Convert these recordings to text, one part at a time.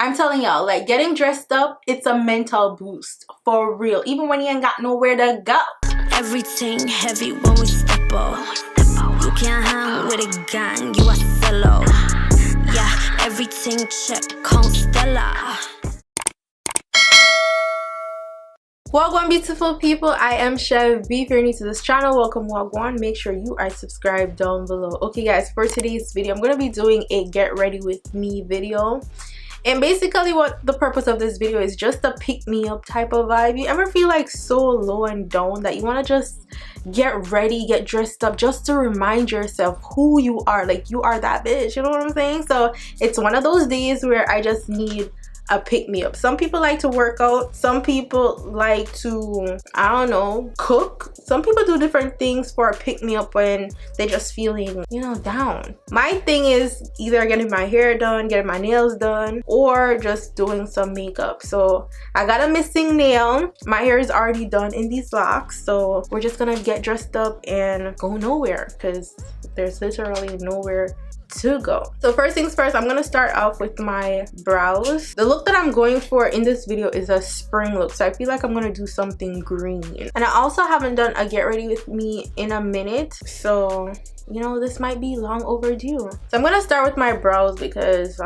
I'm telling y'all, like, getting dressed up, it's a mental boost for real, even when you ain't got nowhere to go. Everything heavy when we step up. You can't hang with a gang, you a solo. Yeah, everything check, Constella. Wagwan beautiful people, I am Chev. If you're new to this channel, welcome Wagwan. Make sure you are subscribed down below. Okay guys, for today's video, I'm going to be doing a get ready with me video. And basically what the purpose of this video is just a pick me up type of vibe. You ever feel like so low and down that you want to just get ready, get dressed up just to remind yourself who you are, like you are that bitch, you know what I'm saying? So it's one of those days where I just need a pick me up. Some people like to work out, some people like to, I don't know, cook. Some people do different things for a pick me up when they're just feeling, you know, down. My thing is either getting my hair done, getting my nails done, or just doing some makeup. So I got a missing nail. My hair is already done in these locks, so we're just gonna get dressed up and go nowhere because there's literally nowhere to go. So first things first, I'm gonna start off with my brows. The look that I'm going for in this video is a spring look, so I feel like I'm gonna do something green. And I also haven't done a get ready with me in a minute, so you know, this might be long overdue. So I'm gonna start with my brows because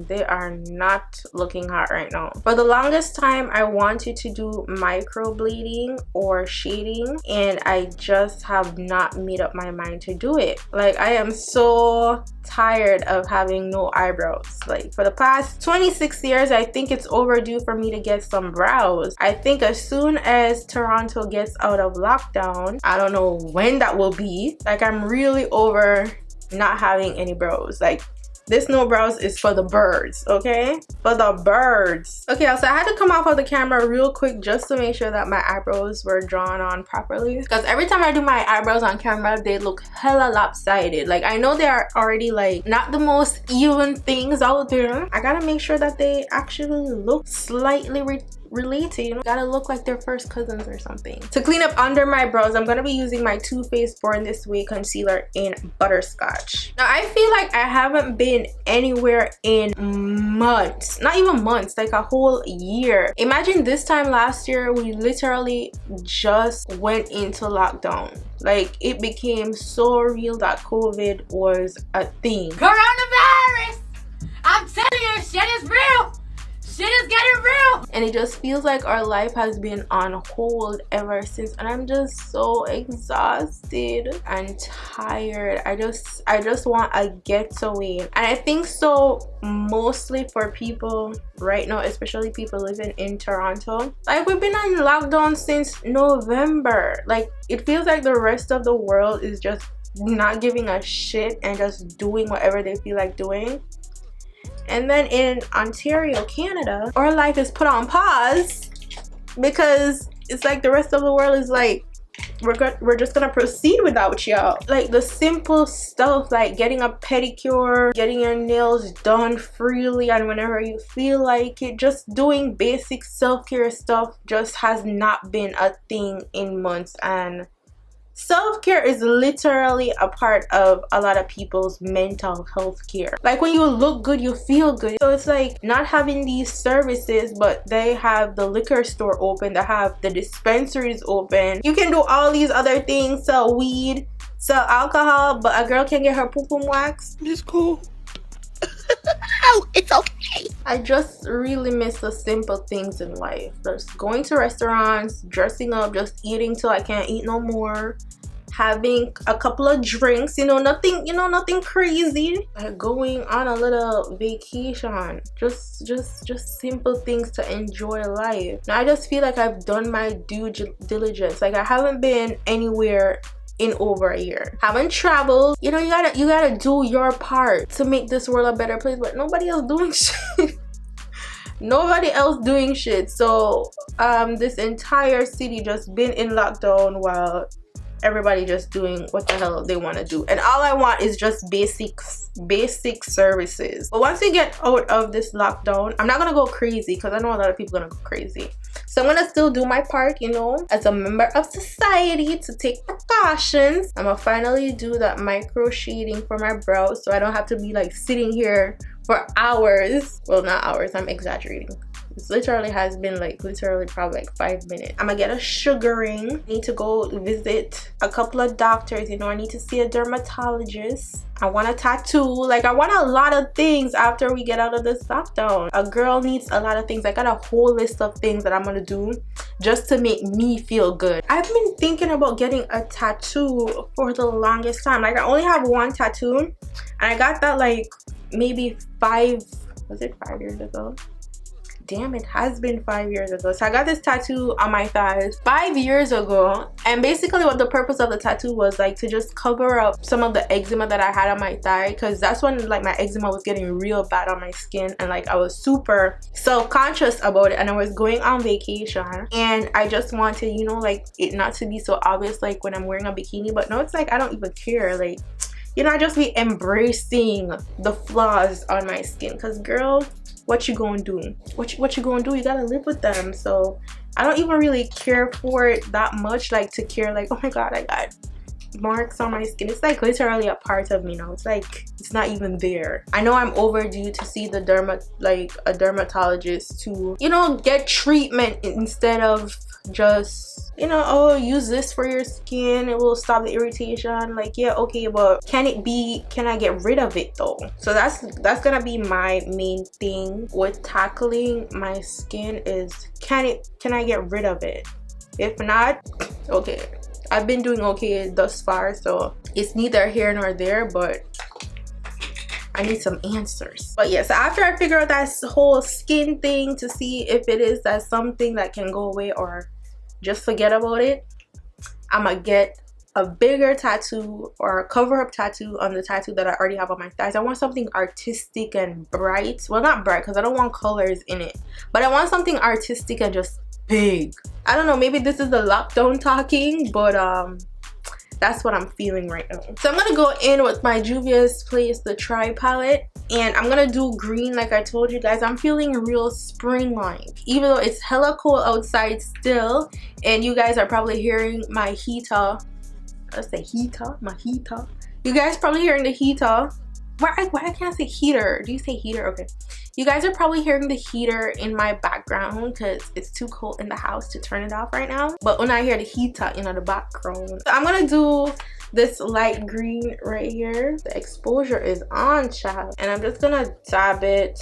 they are not looking hot right now. For the longest time I wanted to do microblading or shading, and I just have not made up my mind to do it. Like, I am so tired of having no eyebrows. Like, for the past 26 years, I think it's overdue for me to get some brows. I think as soon as Toronto gets out of lockdown, I don't know when that will be, like, I'm really over not having any brows. Like, this no brows is for the birds, okay? For the birds. Okay, so I had to come off of the camera real quick just to make sure that my eyebrows were drawn on properly, because every time I do my eyebrows on camera, they look hella lopsided. Like, I know they are already like not the most even things out there. I gotta make sure that they actually look slightly related, you know? Gotta look like they're first cousins or something. To clean up under my brows, I'm gonna be using my Too Faced Born This Way concealer in Butterscotch. Now, I feel like I haven't been anywhere in months, not even months, like a whole year. Imagine this time last year, we literally just went into lockdown. Like, it became so real that COVID was a thing. Coronavirus! I'm telling you, shit is real! Shit is getting real! And it just feels like our life has been on hold ever since, and I'm just so exhausted and tired. I just want a getaway. And I think so mostly for people right now, especially people living in Toronto. Like, we've been on lockdown since November. Like, it feels like the rest of the world is just not giving a shit and just doing whatever they feel like doing. And then in Ontario, Canada, our life is put on pause because it's like the rest of the world is like, we're just gonna proceed without y'all. Like, the simple stuff like getting a pedicure, getting your nails done freely and whenever you feel like it, just doing basic self-care stuff just has not been a thing in months. And self-care is literally a part of a lot of people's mental health care. Like, when you look good, you feel good. So it's like not having these services, but they have the liquor store open, they have the dispensaries open. You can do all these other things, sell weed, sell alcohol, but a girl can get her poo-poo waxed. It's cool. Oh, it's okay. I just really miss the simple things in life. Just going to restaurants, dressing up, just eating till I can't eat no more, having a couple of drinks, you know, nothing crazy. Like going on a little vacation, just simple things to enjoy life. Now I just feel like I've done my due diligence. Like, I haven't been anywhere in over a year, haven't traveled. You know, you gotta do your part to make this world a better place, but nobody else doing shit. Nobody else doing shit. So this entire city just been in lockdown while everybody just doing what the hell they want to do. And all I want is just basic services. But once we get out of this lockdown, I'm not gonna go crazy because I know a lot of people are gonna go crazy. So I'm gonna still do my part, you know, as a member of society, to take precautions. I'm gonna finally do that micro shading for my brows so I don't have to be like sitting here for hours. Well, not hours, I'm exaggerating. This literally has been like probably like 5 minutes. I'm gonna get a sugaring. I need to go visit a couple of doctors, you know. I need to see a dermatologist. I want a tattoo. Like, I want a lot of things after we get out of this lockdown. A girl needs a lot of things. I got a whole list of things that I'm gonna do just to make me feel good. I've been thinking about getting a tattoo for the longest time. Like, I only have one tattoo, and I got that like maybe 5 years ago? Damn, it has been 5 years ago. So I got this tattoo on my thighs 5 years ago, and basically what the purpose of the tattoo was like to just cover up some of the eczema that I had on my thigh, because that's when like my eczema was getting real bad on my skin, and like I was super self-conscious about it, and I was going on vacation, and I just wanted, you know, like it not to be so obvious like when I'm wearing a bikini. But no, it's like I don't even care. Like, you know, I just be embracing the flaws on my skin, because girl, what you gonna do? What you gonna do? You gotta live with them. So I don't even really care for it that much, like to care like, oh my god, I got marks on my skin. It's like literally a part of me now. It's like it's not even there. I know I'm overdue to see the a dermatologist to, you know, get treatment instead of just, you know, oh, use this for your skin, it will stop the irritation. Like, yeah, okay, but can I get rid of it though? So that's gonna be my main thing with tackling my skin is, can I get rid of it? If not, okay, I've been doing okay thus far, so it's neither here nor there, but I need some answers. But yeah, so after I figure out that whole skin thing to see if it is that something that can go away or just forget about it, I'm gonna get a bigger tattoo or a cover-up tattoo on the tattoo that I already have on my thighs. I want something artistic and bright. Well, not bright because I don't want colors in it, but I want something artistic and just big. I don't know, maybe this is the lockdown talking, but that's what I'm feeling right now. So I'm gonna go in with my Juvia's Place the Try palette, and I'm gonna do green. Like I told you guys, I'm feeling real spring-like, even though it's hella cold outside still, and you guys are probably hearing my heater. Let's say heater, my heater. You guys probably hearing the heater. Why I can't say heater? Do you say heater? Okay. You guys are probably hearing the heater in my background because it's too cold in the house to turn it off right now. But when I hear the heater, you know, the background. So I'm gonna do this light green right here. The exposure is on, child. And I'm just gonna dab it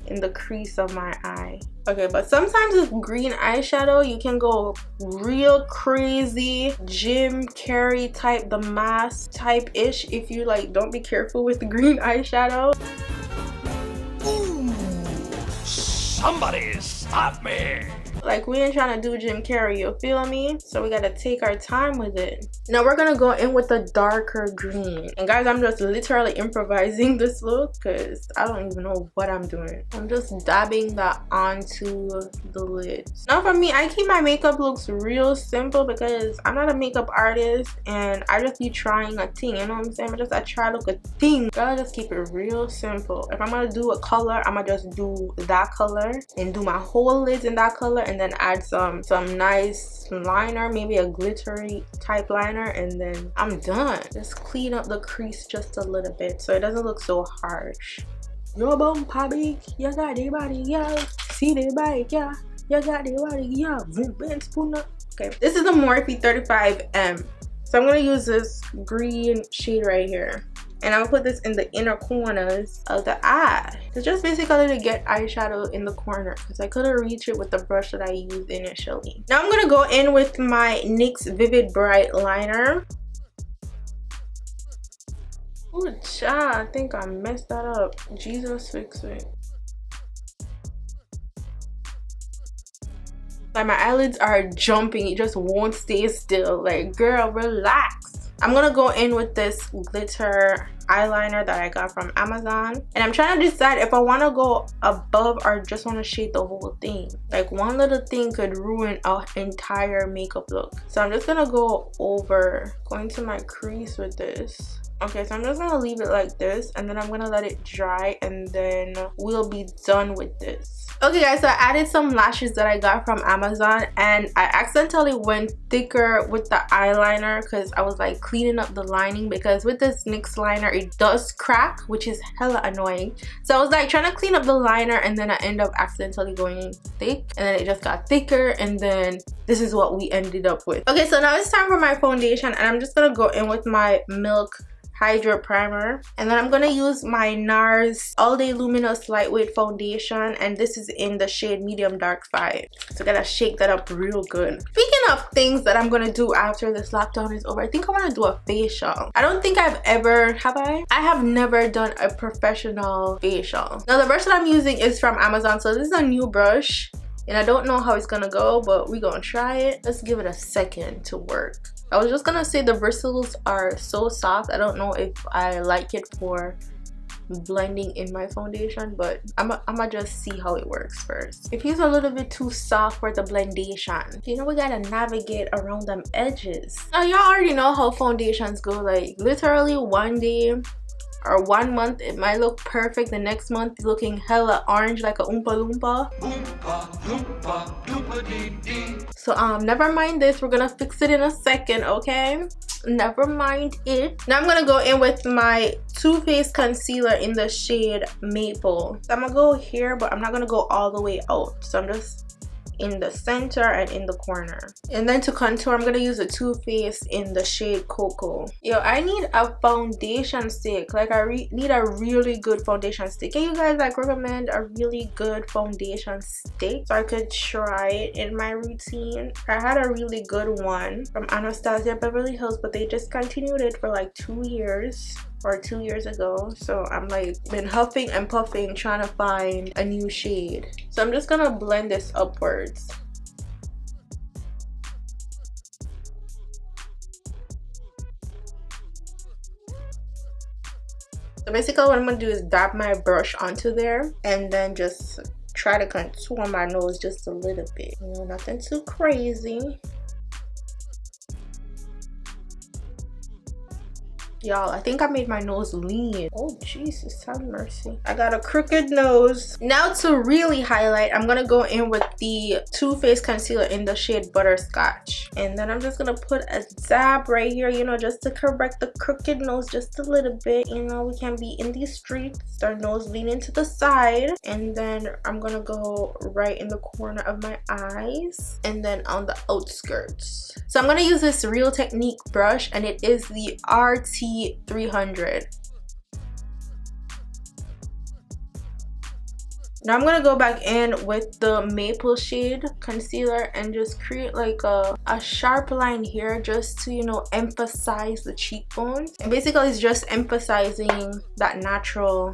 in the crease of my eye. Okay, but sometimes with green eyeshadow you can go real crazy Jim Carrey type, the mask type ish, if you like don't be careful with the green eyeshadow. Ooh, somebody stop me. Like, we ain't trying to do Jim Carrey, you feel me? So we gotta take our time with it. Now we're gonna go in with the darker green. And guys, I'm just literally improvising this look because I don't even know what I'm doing. I'm just dabbing that onto the lids. Now for me, I keep my makeup looks real simple because I'm not a makeup artist and I just be trying a thing, you know what I'm saying? I try to look a thing. Gotta just keep it real simple. If I'm gonna do a color, I'm gonna just do that color and do my whole lids in that color, and then add some nice liner, maybe a glittery type liner, and then I'm done. Just clean up the crease just a little bit so it doesn't look so harsh. Your bum big, you got the body, yeah. See the bike, yeah. You got the body, yeah. Okay, this is a Morphe 35M. So I'm gonna use this green shade right here, and I'll put this in the inner corners of the eye. It's just basically to get eyeshadow in the corner because I couldn't reach it with the brush that I used initially. Now I'm gonna go in with my NYX Vivid Bright liner. Oh, child, I think I messed that up. Jesus, fix it. Like, my eyelids are jumping. It just won't stay still. Like, girl, relax. I'm gonna go in with this glitter eyeliner that I got from Amazon, and I'm trying to decide if I want to go above or just want to shade the whole thing. Like, one little thing could ruin our entire makeup look. So I'm just gonna go into my crease with this. Okay, so I'm just gonna leave it like this, and then I'm gonna let it dry, and then we'll be done with this. Okay guys, so I added some lashes that I got from Amazon, and I accidentally went thicker with the eyeliner because I was like cleaning up the lining, because with this NYX liner it does crack, which is hella annoying. So I was like trying to clean up the liner, and then I end up accidentally going thick, and then it just got thicker, and then this is what we ended up with. Okay, so now it's time for my foundation, and I'm just gonna go in with my Milk Hydra Primer, and then I'm gonna use my NARS All Day Luminous Lightweight Foundation, and this is in the shade Medium Dark 5. So I gotta shake that up real good. Speaking of things that I'm gonna do after this lockdown is over, I think I want to do a facial. I don't think I've ever, have I? I have never done a professional facial. Now the brush that I'm using is from Amazon, so this is a new brush, and I don't know how it's gonna go, but we're gonna try it. Let's give it a second to work. I was just gonna say the bristles are so soft. I don't know if I like it for blending in my foundation, but I'ma just see how it works first. It feels a little bit too soft for the blendation. You know, we gotta navigate around them edges. Now y'all already know how foundations go. Like literally one day or 1 month it might look perfect, the next month looking hella orange like a Oompa Loompa. So never mind this, we're gonna fix it in a second, okay? Never mind it. Now I'm gonna go in with my Too Faced concealer in the shade Maple. So I'm gonna go here, but I'm not gonna go all the way out, so I'm just in the center and in the corner. And then to contour, I'm gonna use a Too Faced in the shade Cocoa. Yo, I need a foundation stick. Like I need a really good foundation stick. Can you guys like recommend a really good foundation stick so I could try it in my routine? I had a really good one from Anastasia Beverly Hills, but they discontinued it for like 2 years. Or 2 years ago, so I'm like been huffing and puffing trying to find a new shade. So I'm just gonna blend this upwards. So basically what I'm gonna do is dab my brush onto there and then just try to contour my nose just a little bit, you know, nothing too crazy. Y'all, I think I made my nose lean. Oh Jesus, have mercy. I got a crooked nose. Now to really highlight, I'm gonna go in with the Too Faced concealer in the shade Butterscotch. And then I'm just gonna put a dab right here, you know, just to correct the crooked nose just a little bit. You know, we can be in these streets, our nose leaning to the side. And then I'm gonna go right in the corner of my eyes and then on the outskirts. So I'm gonna use this Real Technique brush, and it is the RT300. Now I'm gonna go back in with the Maple shade concealer and just create like a sharp line here just to, you know, emphasize the cheekbones. And basically it's just emphasizing that natural,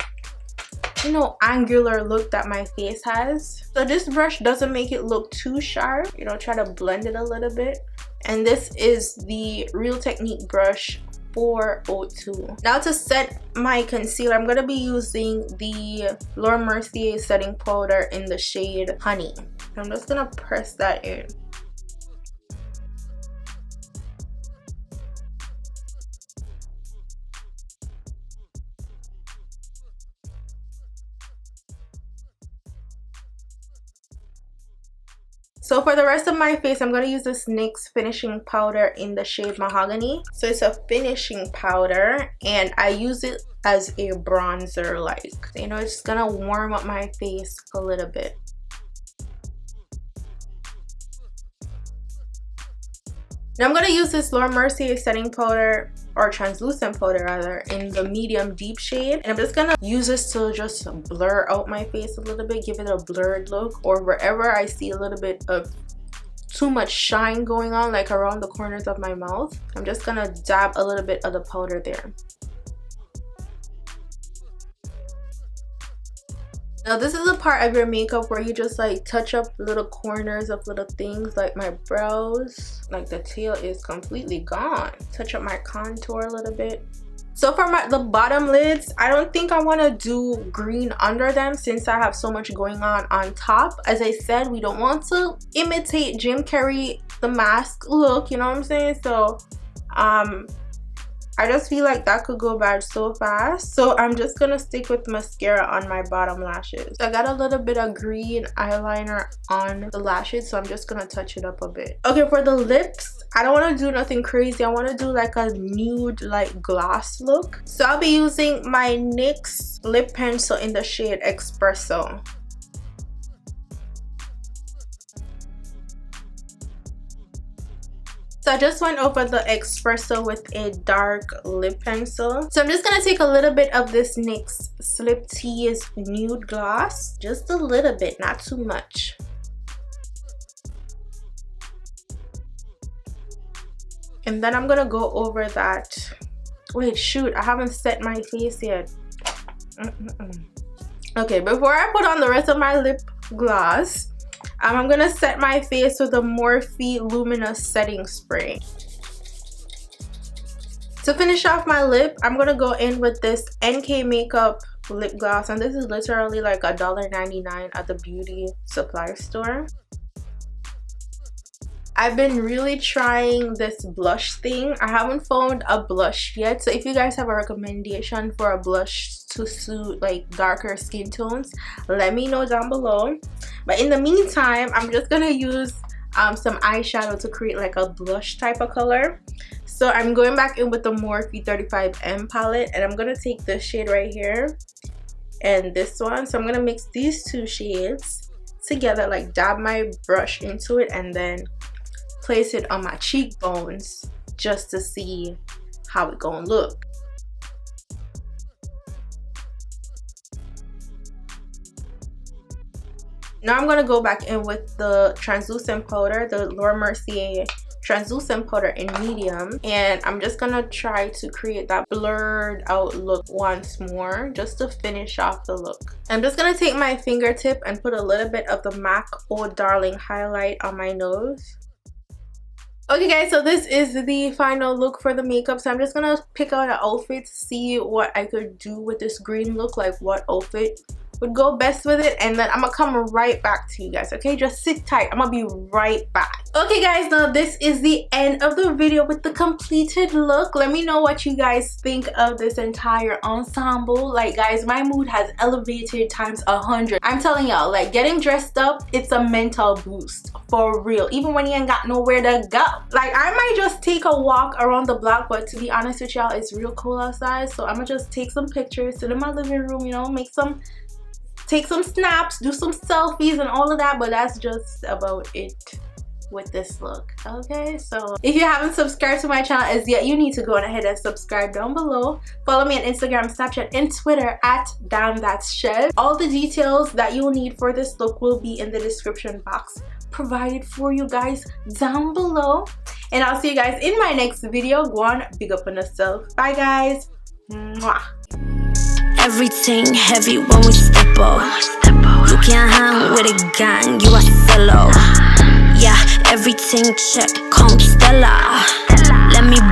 you know, angular look that my face has. So this brush doesn't make it look too sharp, you know, try to blend it a little bit. And this is the Real Technique brush 402. Now to set my concealer, I'm gonna be using the Mercier setting powder in the shade Honey. I'm just gonna press that in. So for the rest of my face, I'm going to use this NYX Finishing powder in the shade Mahogany. So it's a finishing powder, and I use it as a bronzer, like, you know, it's going to warm up my face a little bit. Now I'm going to use this Mercier setting powder, or translucent powder rather, in the medium deep shade, and I'm just gonna use this to just blur out my face a little bit, give it a blurred look, or wherever I see a little bit of too much shine going on, like around the corners of my mouth. I'm just gonna dab a little bit of the powder there. Now this is a part of your makeup where you just like touch up little corners of little things, like my brows, like the tail is completely gone. Touch up my contour a little bit. So for the bottom lids, I don't think I want to do green under them since I have so much going on top. As I said, we don't want to imitate Jim Carrey the Mask look, you know what I'm saying? So I just feel like that could go bad so fast. So I'm just gonna stick with mascara on my bottom lashes. I got a little bit of green eyeliner on the lashes, so I'm just gonna touch it up a bit. Okay, for the lips, I don't want to do nothing crazy. I want to do like a nude like gloss look. So I'll be using my NYX lip pencil in the shade Espresso. So I just went over the Espresso with a dark lip pencil. So I'm just gonna take a little bit of this NYX Lip Tease nude gloss, just a little bit, not too much. And then I'm gonna go over that. Wait, shoot, I haven't set my face yet. Okay, before I put on the rest of my lip gloss, I'm gonna set my face with a Morphe luminous setting spray. To finish off my lip, I'm gonna go in with this NK Makeup lip gloss, and this is literally like $1.99 at the beauty supply store. I've been really trying this blush thing. I haven't found a blush yet, so if you guys have a recommendation for a blush to suit like darker skin tones, let me know down below. But in the meantime, I'm just gonna use some eyeshadow to create like a blush type of color. So I'm going back in with the Morphe 35M palette, and I'm gonna take this shade right here and this one. So I'm gonna mix these two shades together, like dab my brush into it and then place it on my cheekbones just to see how it gonna look. Now I'm gonna go back in with the translucent powder, the Mercier translucent powder in medium, and I'm just gonna try to create that blurred out look once more just to finish off the look. I'm just gonna take my fingertip and put a little bit of the MAC Oh Darling highlight on my nose. Okay guys, so this is the final look for the makeup. So I'm just gonna pick out an outfit to see what I could do with this green look, like what outfit would go best with it, and then I'm gonna come right back to you guys. Okay, just sit tight, I'm gonna be right back. Okay guys, now this is the end of the video with the completed look. Let me know what you guys think of this entire ensemble. Like guys, my mood has elevated times 100. I'm telling y'all, like getting dressed up, it's a mental boost for real, even when you ain't got nowhere to go. Like I might just take a walk around the block, but to be honest with y'all, it's real cool outside, so I'm gonna just take some pictures, sit in my living room, you know, take some snaps, do some selfies and all of that, but that's just about it with this look. Okay, so if you haven't subscribed to my channel as yet, you need to go ahead and subscribe down below. Follow me on Instagram, Snapchat, and Twitter at DamnThat'sChev. All the details that you'll need for this look will be in the description box provided for you guys down below. And I'll see you guys in my next video. Gwan, big up on yourself. Bye guys. Mwah. Everything heavy when we step up. You can't hang with a gang, you a solo. Yeah, everything check, come Stella. Let me